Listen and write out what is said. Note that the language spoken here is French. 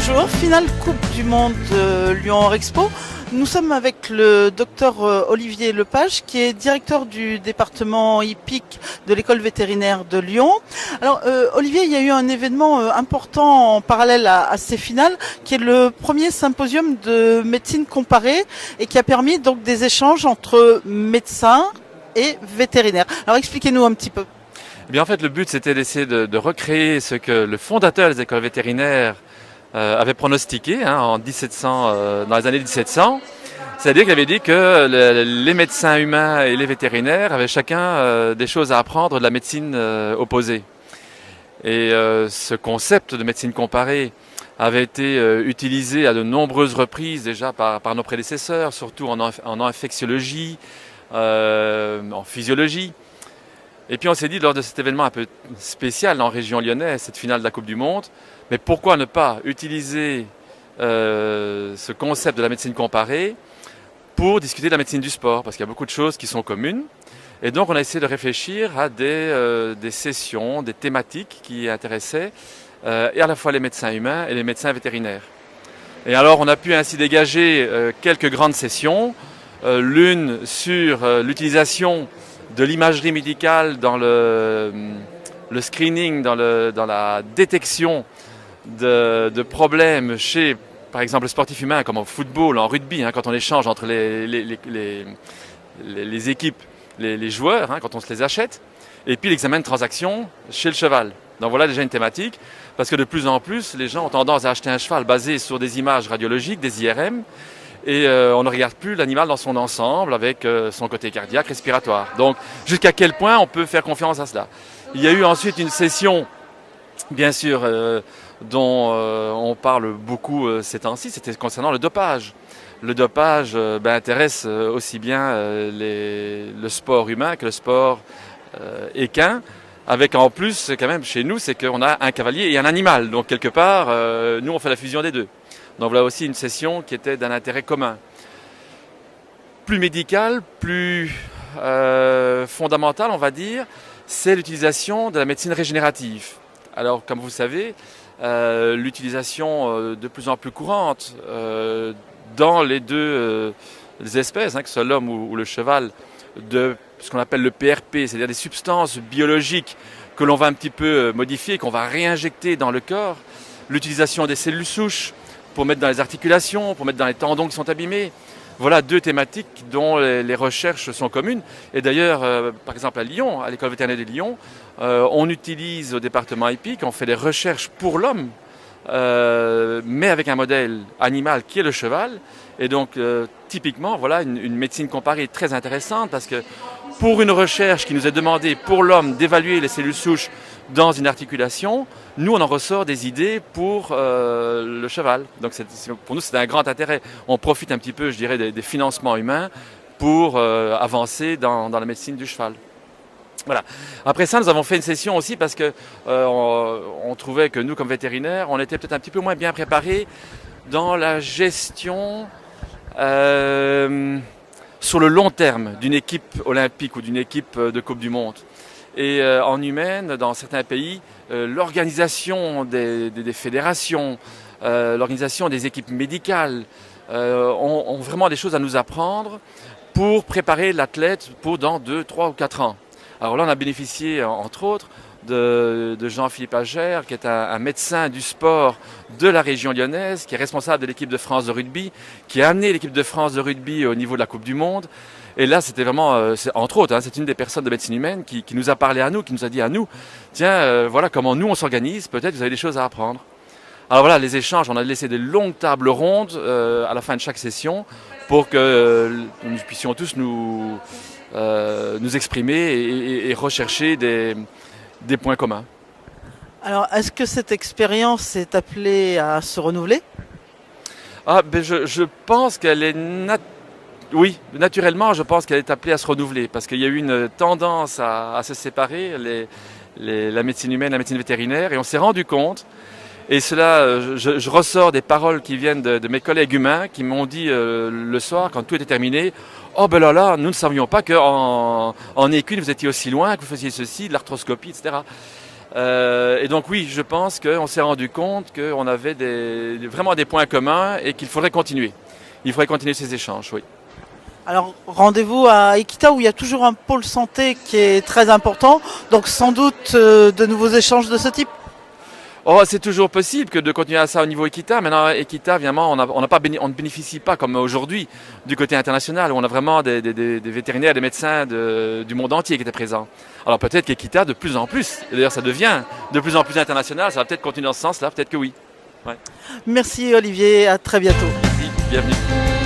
Bonjour, finale Coupe du Monde Lyon Expo. Nous sommes avec le docteur Olivier Lepage, qui est directeur du département hippique de l'école vétérinaire de Lyon. Alors Olivier, il y a eu un événement important en parallèle à ces finales, qui est le premier symposium de médecine comparée et qui a permis donc des échanges entre médecins et vétérinaires. Alors expliquez-nous un petit peu. Eh bien, en fait, le but, c'était d'essayer de recréer ce que le fondateur des écoles vétérinaires avait pronostiqué en 1700, dans les années 1700. C'est-à-dire qu'il avait dit que les médecins humains et les vétérinaires avaient chacun des choses à apprendre de la médecine opposée. Et ce concept de médecine comparée avait été utilisé à de nombreuses reprises déjà par nos prédécesseurs, surtout en infectiologie, en physiologie. Et puis on s'est dit, lors de cet événement un peu spécial en région lyonnaise, cette finale de la Coupe du Monde, mais pourquoi ne pas utiliser ce concept de la médecine comparée pour discuter de la médecine du sport, parce qu'il y a beaucoup de choses qui sont communes. Et donc on a essayé de réfléchir à des sessions, des thématiques qui intéressaient et à la fois les médecins humains et les médecins vétérinaires. Et alors on a pu ainsi dégager quelques grandes sessions, l'une sur l'utilisation de l'imagerie médicale dans le screening, dans la détection de problèmes chez, par exemple, le sportif humain, comme en football, en rugby, quand on échange entre les équipes, les joueurs, quand on se les achète, et puis l'examen de transaction chez le cheval. Donc voilà déjà une thématique, parce que de plus en plus, les gens ont tendance à acheter un cheval basé sur des images radiologiques, des IRM, et on ne regarde plus l'animal dans son ensemble avec son côté cardiaque, respiratoire. Donc jusqu'à quel point on peut faire confiance à cela. Il y a eu ensuite une session, bien sûr, dont on parle beaucoup ces temps-ci, c'était concernant le dopage. Le dopage intéresse aussi bien le sport humain que le sport équin, avec en plus, quand même, chez nous, c'est qu'on a un cavalier et un animal. Donc quelque part, nous on fait la fusion des deux. Donc voilà aussi une session qui était d'un intérêt commun. Plus médical, plus fondamental, on va dire, c'est l'utilisation de la médecine régénérative. Alors, comme vous le savez, l'utilisation de plus en plus courante dans les deux espèces, que ce soit l'homme ou le cheval, de ce qu'on appelle le PRP, c'est-à-dire des substances biologiques que l'on va un petit peu modifier, qu'on va réinjecter dans le corps, l'utilisation des cellules souches, pour mettre dans les articulations, pour mettre dans les tendons qui sont abîmés. Voilà deux thématiques dont les recherches sont communes. Et d'ailleurs, par exemple à Lyon, à l'école vétérinaire de Lyon, on utilise au département hippique, on fait des recherches pour l'homme, mais avec un modèle animal qui est le cheval. Et donc, typiquement, voilà une médecine comparée très intéressante parce que pour une recherche qui nous est demandée pour l'homme d'évaluer les cellules souches dans une articulation, nous on en ressort des idées pour le cheval. Donc pour nous c'est un grand intérêt. On profite un petit peu, je dirais, des financements humains pour avancer dans la médecine du cheval. Voilà. Après ça, nous avons fait une session aussi parce que on trouvait que nous, comme vétérinaires, on était peut-être un petit peu moins bien préparés dans la gestion sur le long terme d'une équipe olympique ou d'une équipe de Coupe du Monde. Et en humaine, dans certains pays, l'organisation des fédérations, l'organisation des équipes médicales ont vraiment des choses à nous apprendre pour préparer l'athlète pour dans 2, 3 ou 4 ans. Alors là, on a bénéficié, entre autres, de Jean-Philippe Agère, qui est un médecin du sport de la région lyonnaise, qui est responsable de l'équipe de France de rugby, qui a amené l'équipe de France de rugby au niveau de la Coupe du Monde. Et là, c'était vraiment, entre autres, c'est une des personnes de médecine humaine qui nous a parlé à nous, qui nous a dit à nous, tiens, voilà comment nous on s'organise, peut-être vous avez des choses à apprendre. Alors voilà, les échanges, on a laissé des longues tables rondes à la fin de chaque session pour que nous puissions tous nous exprimer et rechercher des points communs. Alors, est-ce que cette expérience est appelée à se renouveler ? Je pense qu'elle est oui, naturellement, je pense qu'elle est appelée à se renouveler parce qu'il y a eu une tendance à se séparer, la médecine humaine, la médecine vétérinaire, et on s'est rendu compte, et cela, je ressors des paroles qui viennent de mes collègues humains qui m'ont dit le soir, quand tout était terminé, « Oh ben là, nous ne savions pas qu'en équine, vous étiez aussi loin, que vous faisiez ceci, de l'arthroscopie, etc. » Et donc oui, je pense qu'on s'est rendu compte qu'on avait vraiment des points communs et qu'il faudrait continuer. Il faudrait continuer ces échanges, oui. Alors, rendez-vous à Equita où il y a toujours un pôle santé qui est très important, donc sans doute de nouveaux échanges de ce type. Oh, c'est toujours possible que de continuer à ça au niveau Equita. Maintenant, Equita, évidemment, on ne bénéficie pas comme aujourd'hui du côté international, où on a vraiment des vétérinaires, des médecins du monde entier qui étaient présents. Alors peut-être qu'Equita, de plus en plus, et d'ailleurs ça devient de plus en plus international, ça va peut-être continuer dans ce sens-là, peut-être que oui. Ouais. Merci Olivier, à très bientôt. Merci, bienvenue.